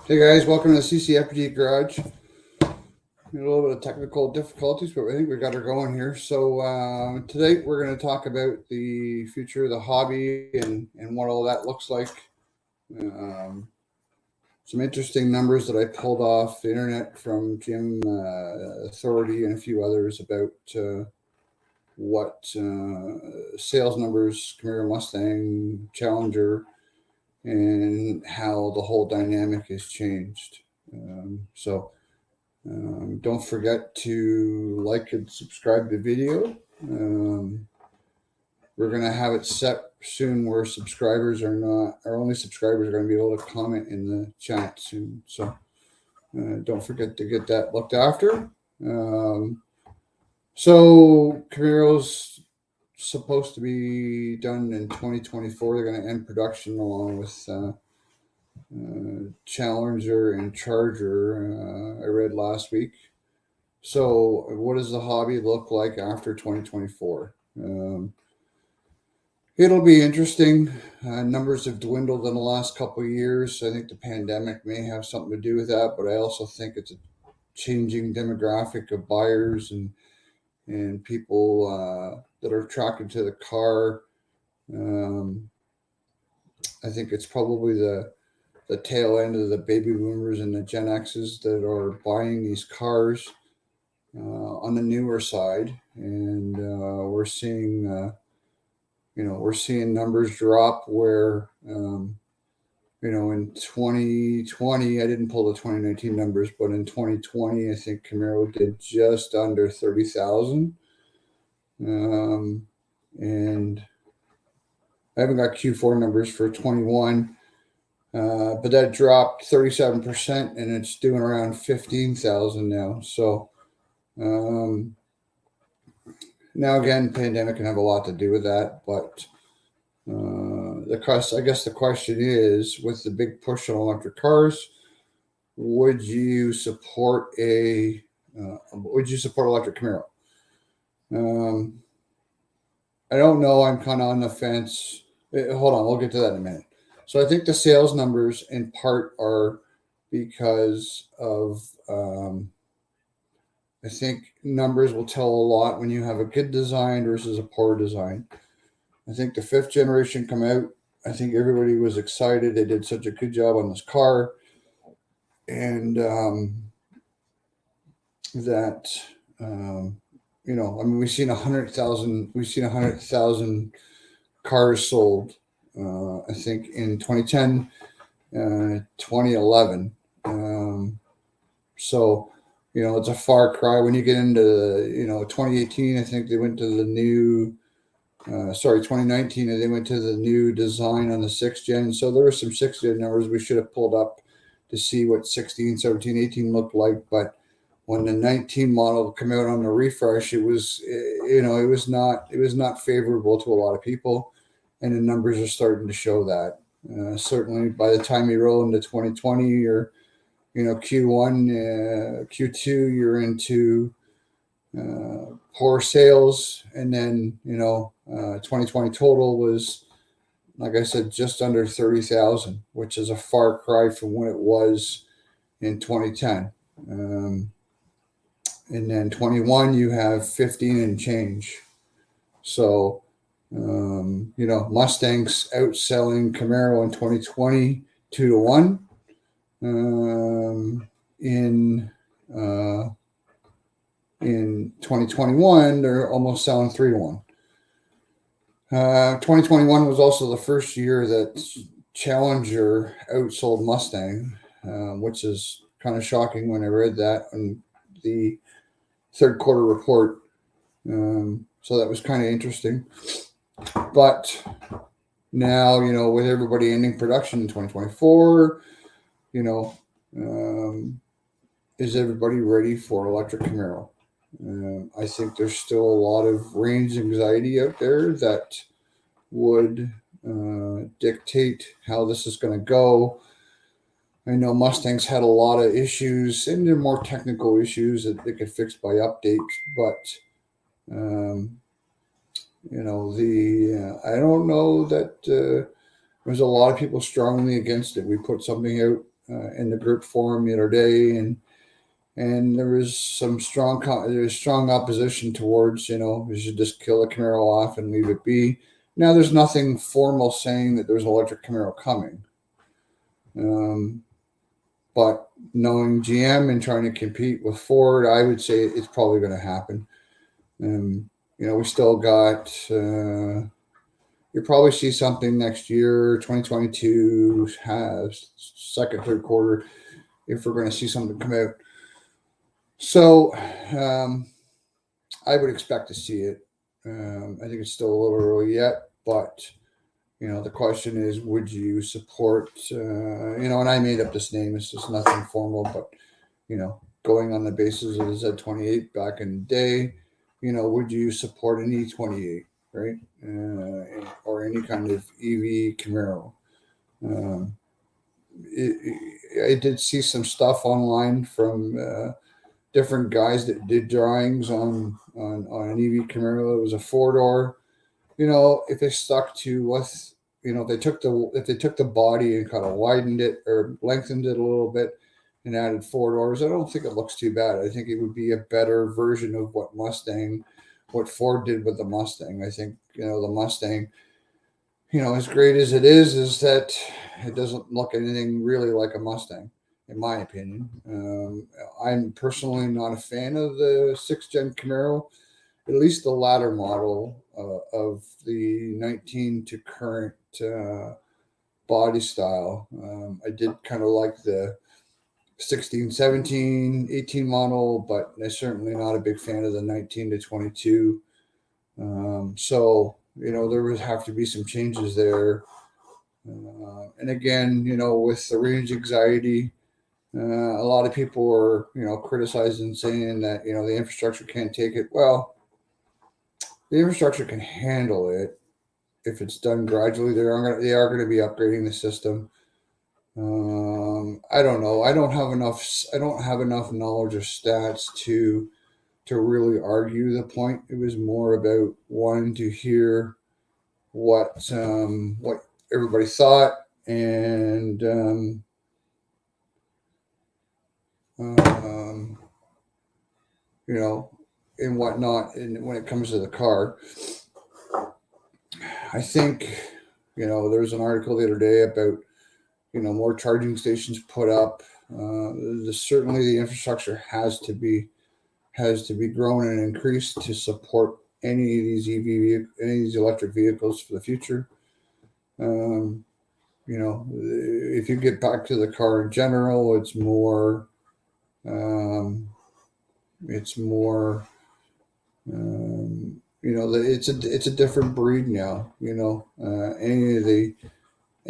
Hey guys, welcome to the CCFBG Garage. A little bit of technical difficulties, but I think we got her going here. So today we're going to talk about the future of the hobby and what all that looks like. Some interesting numbers that I pulled off the internet from Jim Authority and a few others about what sales numbers, Camaro, Mustang, Challenger, and how the whole dynamic has changed. Don't forget to like and subscribe to the video. We're going to have it set soon where subscribers are not, our only subscribers are going to be able to comment in the chat soon. So don't forget to get that looked after. So Camaro's supposed to be done in 2024. They're going to end production along with Challenger and Charger, I read last week. So what does the hobby look like after 2024? It'll be interesting. Numbers have dwindled in the last couple of years. I think the pandemic may have something to do with that, but I also think it's a changing demographic of buyers and people that are attracted to the car. I think it's probably the tail end of the baby boomers and the Gen X's that are buying these cars on the newer side, and we're seeing numbers drop where in 2020, I didn't pull the 2019 numbers, but in 2020 I think Camaro did just under 30,000, and I haven't got Q4 numbers for 21. But that dropped 37%, and it's doing around 15,000 now. So now again, pandemic can have a lot to do with that. But I guess the question is, with the big push on electric cars, would you support electric Camaro? I don't know. I'm kind of on the fence. Hold on, we'll get to that in a minute. So I think the sales numbers in part are because of, I think numbers will tell a lot when you have a good design versus a poor design. I think the 5th generation come out. I think everybody was excited. They did such a good job on this car. And we've seen 100,000 cars sold. I think in 2010, 2011. So, it's a far cry. When you get into, 2018, I think they went to the new, 2019, and they went to the new design on the 6th gen. So there were some 6th gen numbers we should have pulled up to see what 16, 17, 18 looked like. But when the 19 model came out on the refresh, it was not favorable to a lot of people. And the numbers are starting to show that. Certainly by the time you roll into 2020 or, Q1, Q2, you're into poor sales. And then, 2020 total was, like I said, just under 30,000, which is a far cry from what it was in 2010. And then 21, you have 15 and change. So, Mustang's outselling Camaro in 2020 2-1. In 2021, they're almost selling 3-1. 2021 was also the first year that Challenger outsold Mustang, which is kind of shocking when I read that on the third quarter report. So that was kind of interesting. But now, with everybody ending production in 2024, is everybody ready for electric Camaro? I think there's still a lot of range anxiety out there that would dictate how this is going to go. I know Mustang's had a lot of issues, and they're more technical issues that they could fix by updates, but I don't know that there's a lot of people strongly against it. We put something out in the group forum the other day, and there was some strong opposition towards, we should just kill the Camaro off and leave it be. Now, there's nothing formal saying that there's an electric Camaro coming. But knowing GM and trying to compete with Ford, I would say it's probably going to happen. We still got, you'll probably see something next year, 2022, has second, third quarter, if we're going to see something come out. So I would expect to see it. I think it's still a little early yet, but the question is, would you support, and I made up this name, it's just nothing formal, but, going on the basis of the Z28 back in the day, would you support an E28, right? Or any kind of EV Camaro? I did see some stuff online from different guys that did drawings on an EV Camaro. It was a 4-door. If they stuck to what, if they took the body and kind of widened it or lengthened it a little bit and added 4 doors, I don't think it looks too bad. I think it would be a better version of what Ford did with the Mustang. I think, the Mustang, as great as it is that it doesn't look anything really like a Mustang, in my opinion. I'm personally not a fan of the 6th gen Camaro, at least the latter model of the 19 to current body style. I did kind of like the 16, 17, 18 model, but I'm certainly not a big fan of the 19 to 22. So, there would have to be some changes there. And again, with the range anxiety, a lot of people are, criticizing, saying that, the infrastructure can't take it. Well, the infrastructure can handle it if it's done gradually. They are going to be upgrading the system. I don't know. I don't have enough knowledge or stats to really argue the point. It was more about wanting to hear what everybody thought, and and whatnot. And when it comes to the car, I think, there was an article the other day about, more charging stations put up. Certainly the infrastructure has to be grown and increased to support any of these electric vehicles for the future. If you get back to the car in general, it's more it's a different breed now.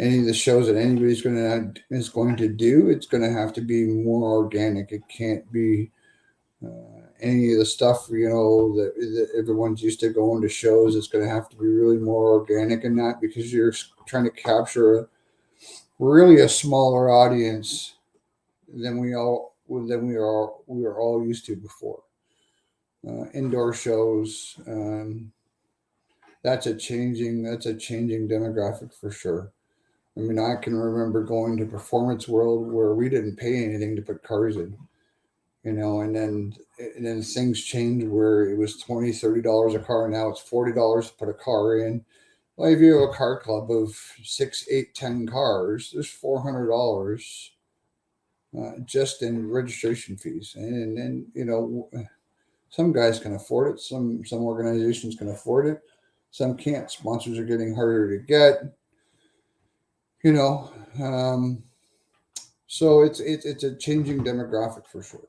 Any of the shows that anybody's is going to do, it's going to have to be more organic. It can't be any of the stuff that everyone's used to going to shows. It's going to have to be really more organic in that, because you're trying to capture really a smaller audience than we are all used to before. Indoor shows, that's a changing demographic for sure. I mean, I can remember going to Performance World where we didn't pay anything to put cars in, and then things changed where it was $20, $30 a car. Now it's $40 to put a car in. Well, if you have a car club of 6, 8, 10 cars, there's $400 just in registration fees. And then, some guys can afford it. Some organizations can afford it. Some can't. Sponsors are getting harder to get. So it's a changing demographic for sure.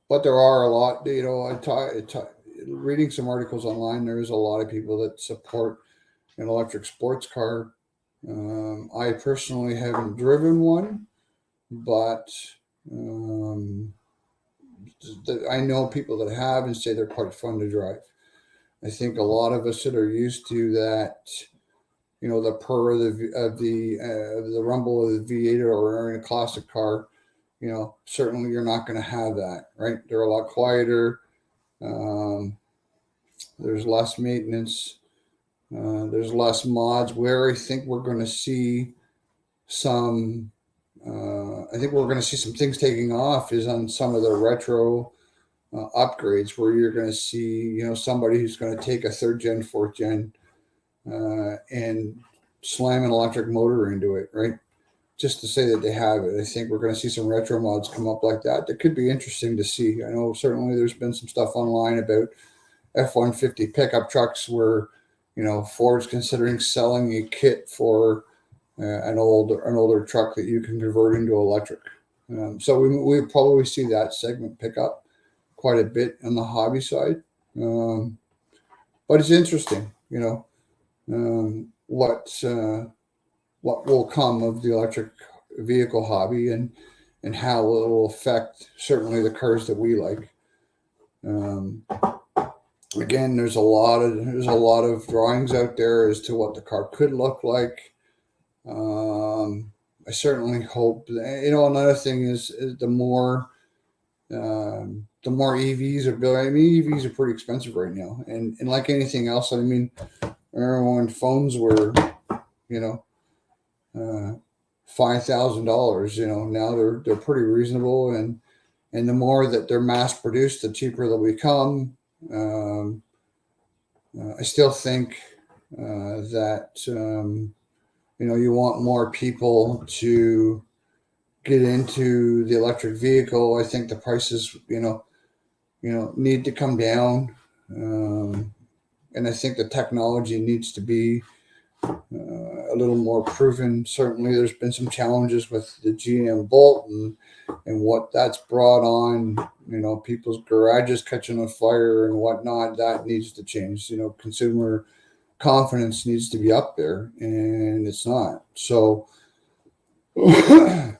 But there are a lot, reading some articles online, there's a lot of people that support an electric sports car. I personally haven't driven one, but I know people that have and say they're quite fun to drive. I think a lot of us that are used to that, the purr of the rumble of the V8 or in a classic car, certainly you're not going to have that, right? They're a lot quieter. There's less maintenance. There's less mods. Where I think we're going to see some. I think we're going to see some things taking off is on some of the retro upgrades where you're going to see, somebody who's going to take a third gen, fourth gen, and slam an electric motor into it, right? Just to say that they have it. I think we're going to see some retro mods come up like that. That could be interesting to see. I know certainly there's been some stuff online about F-150 pickup trucks where, Ford's considering selling a kit for an older truck that you can convert into electric. So we probably see that segment pick up quite a bit on the hobby side. But it's interesting, what will come of the electric vehicle hobby and how it will affect certainly the cars that we like. Again, there's a lot of drawings out there as to what the car could look like. I certainly hope that, another thing is the more EVs are built. I mean, EVs are pretty expensive right now, and like anything else, I mean, remember when phones were, $5,000. Now they're pretty reasonable, and the more that they're mass produced, the cheaper they'll become. I still think that you want more people to get into the electric vehicle. I think the prices, need to come down, and I think the technology needs to be a little more proven. Certainly, there's been some challenges with the GM Bolt and what that's brought on. People's garages catching on fire and whatnot. That needs to change. Consumer confidence needs to be up there, and it's not. So I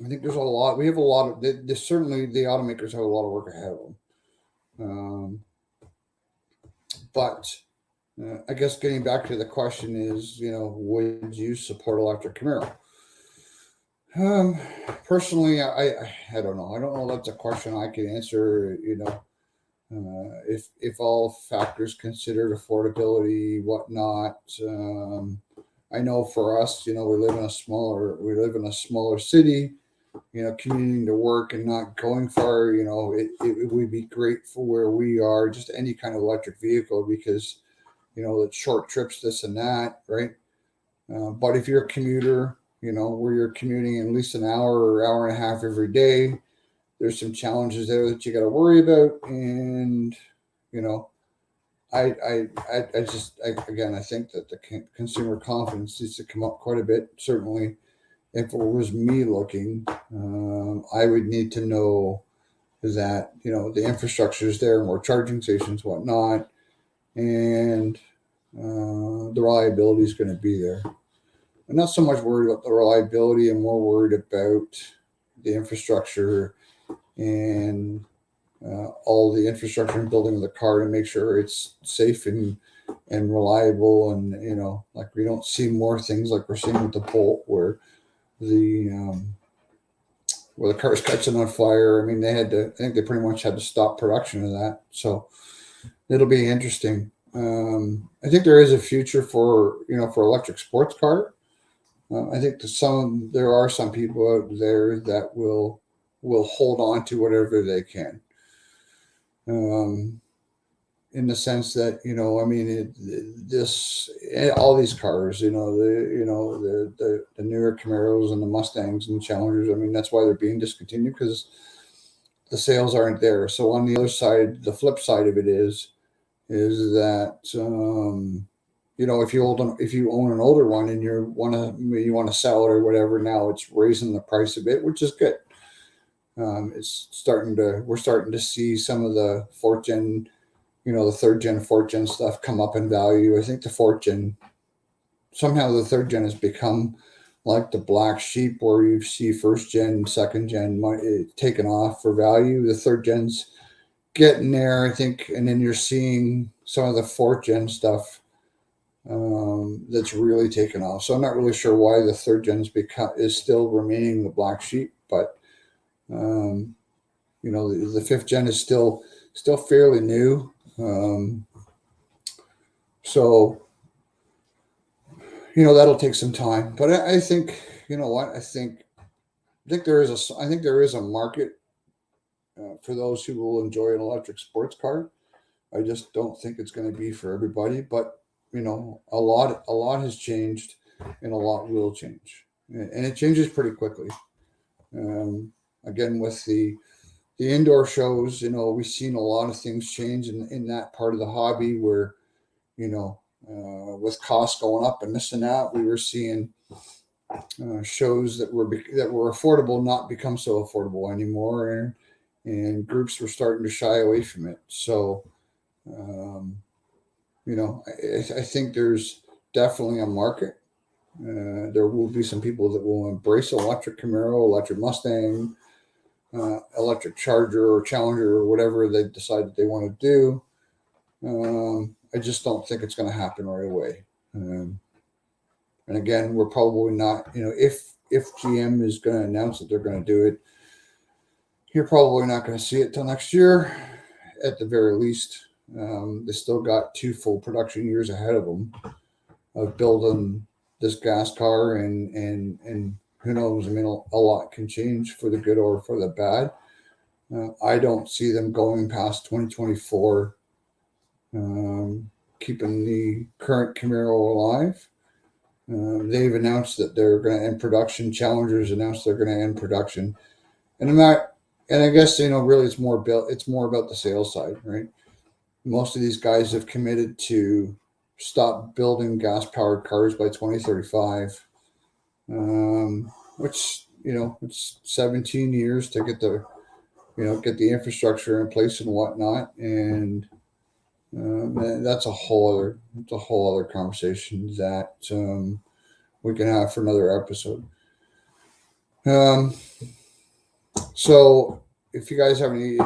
think there's a lot. We have a lot of. Certainly, the automakers have a lot of work ahead of them. But I guess getting back to the question is, would you support electric Camaro? Personally, I don't know. I don't know. That's a question I could answer. If all factors considered, affordability, whatnot. I know for us, we live in a smaller city. Commuting to work and not going far. It would be great for where we are. Just any kind of electric vehicle because. The short trips, this and that, right? But if you're a commuter, where you're commuting at least an hour or hour and a half every day, there's some challenges there that you got to worry about. And, I think that the consumer confidence needs to come up quite a bit. Certainly, if it was me looking, I would need to know that, the infrastructure is there, more charging stations, whatnot. And the reliability is going to be there. I'm not so much worried about the reliability. I'm more worried about the infrastructure and all the infrastructure and building of the car to make sure it's safe and reliable. And, like we don't see more things like we're seeing with the Bolt where the car's catching on fire. I mean, I think they pretty much had to stop production of that. So it'll be interesting. I think there is a future for electric sports car. I think there are some people out there that will hold on to whatever they can. In the sense that all these cars, the newer Camaros and the Mustangs and Challengers. I mean, that's why they're being discontinued because the sales aren't there. So on the other side, the flip side of it is that if you own an older one and you want to sell it or whatever, now it's raising the price a bit, which is good. We're starting to see some of the fourth gen, the third gen, fourth gen stuff come up in value. I think the third gen has become like the black sheep where you see first gen, second gen taken off for value. The third gen's getting there, I think, and then you're seeing some of the fourth gen stuff that's really taken off. So I'm not really sure why the third gen is still remaining the black sheep, but the fifth gen is still fairly new. So that'll take some time. But I think, you know what, I think there is a market for those who will enjoy an electric sports car. I just don't think it's going to be for everybody. But a lot has changed, and a lot will change, and it changes pretty quickly. Again, with the indoor shows, we've seen a lot of things change in that part of the hobby where, with costs going up and this and that, we were seeing shows that were affordable not become so affordable anymore, and groups were starting to shy away from it. So, I think there's definitely a market. There will be some people that will embrace electric Camaro, electric Mustang, electric Charger or Challenger or whatever they decide that they want to do. I just don't think it's going to happen right away. And again, we're probably not, if GM is going to announce that they're going to do it, you're probably not going to see it till next year at the very least. They still got 2 full production years ahead of them of building this gas car, and who knows? I mean, a lot can change for the good or for the bad. I don't see them going past 2024, keeping the current Camaro alive. They've announced that they're going to end production. Challengers announced they're going to end production, and I guess really it's more about the sales side, right? Most of these guys have committed to stop building gas-powered cars by 2035, which it's 17 years to get the infrastructure in place and whatnot, and that's a whole other conversation that we can have for another episode. So if you guys have any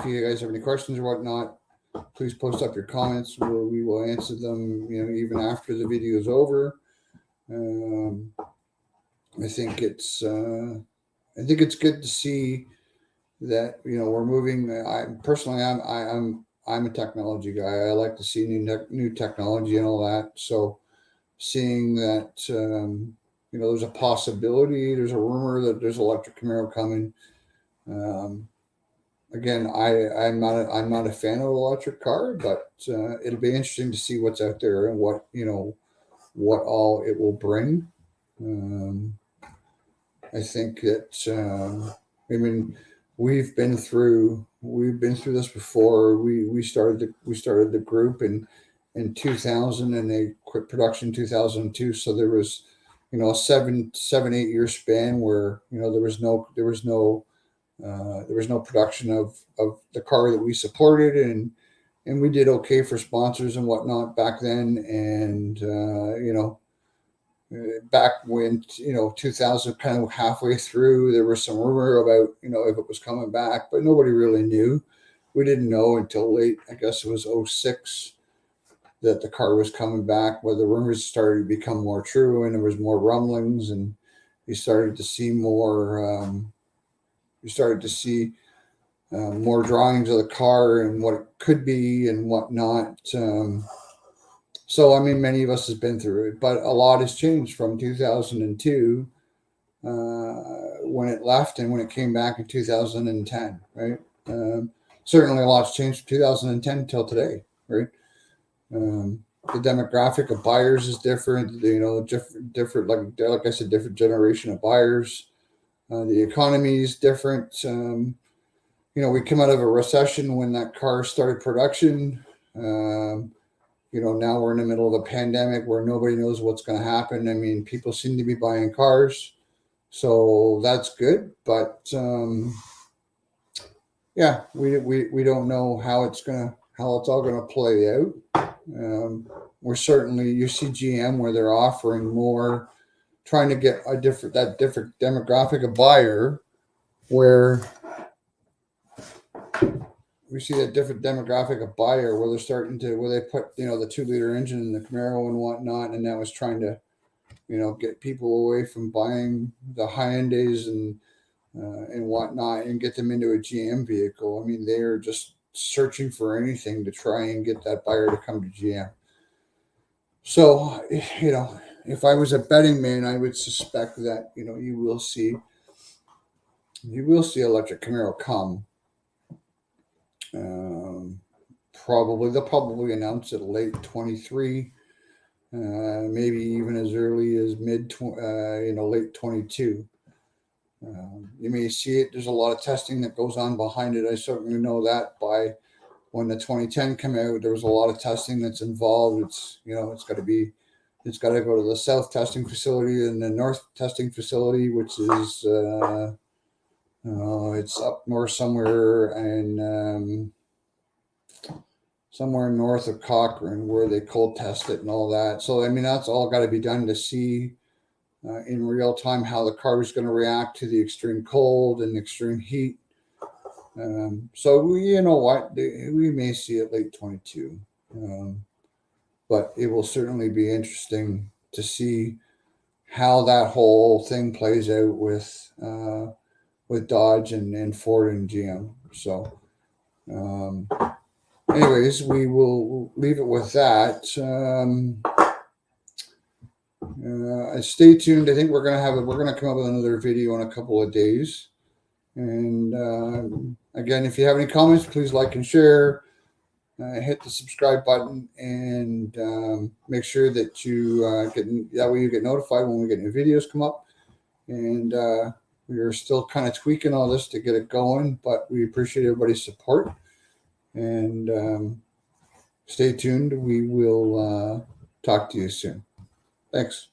questions or whatnot, please post up your comments where we will answer them, even after the video is over. I think it's good to see that we're moving. I'm a technology guy. I like to see new technology and all that. So seeing that there's a possibility, there's a rumor that there's electric Camaro coming. Again, I'm not a fan of electric car, but it'll be interesting to see what's out there and what all it will bring. I think that we've been through this before. We started the group in 2000, and they quit production in 2002. So there was a 7-8 year span where there was no production of the car that we supported, and we did okay for sponsors and whatnot back then. And back when 2000, kind of halfway through, there was some rumor about if it was coming back, but nobody really knew. We didn't know until late, I guess it was 2006, that the car was coming back, where the rumors started to become more true, and there was more rumblings, and you started to see more. More drawings of the car and what it could be and whatnot. So, many of us have been through it, but a lot has changed from 2002 when it left and when it came back in 2010, right? Certainly a lot's changed from 2010 till today, right? The demographic of buyers is different, different, like I said, different generation of buyers. The economy is different. We come out of a recession when that car started production. Now we're in the middle of a pandemic where nobody knows what's going to happen. People seem to be buying cars, so that's good. But we don't know how it's all gonna play out. You see GM where they're offering more, trying to get a different demographic of buyer, where we see that different demographic of buyer where they put the 2-liter engine in the Camaro and whatnot, and now it's trying to get people away from buying the high-end days and whatnot, and get them into a GM vehicle. They're just searching for anything to try and get that buyer to come to GM. So if I was a betting man, I would suspect that you will see electric Camaro come. They'll probably announce it late 23, maybe even as early as late 22. You may see it. There's a lot of testing that goes on behind it. I certainly know that by when the 2010 came out, there was a lot of testing that's involved. It's got to go to the south testing facility and the north testing facility, which is it's up north somewhere and somewhere north of Cochrane, where they cold test it and all that. So that's all got to be done to see in real time how the car is going to react to the extreme cold and extreme heat. So you know what, we may see it late 22, but it will certainly be interesting to see how that whole thing plays out with Dodge and Ford and GM. So anyways, we will leave it with that. Stay tuned. I think we're gonna come up with another video in a couple of days. And again, if you have any comments, please like and share. Hit the subscribe button and make sure that you that way you get notified when we get new videos come up. And we are still kind of tweaking all this to get it going, but we appreciate everybody's support. And stay tuned. We will talk to you soon. Thanks.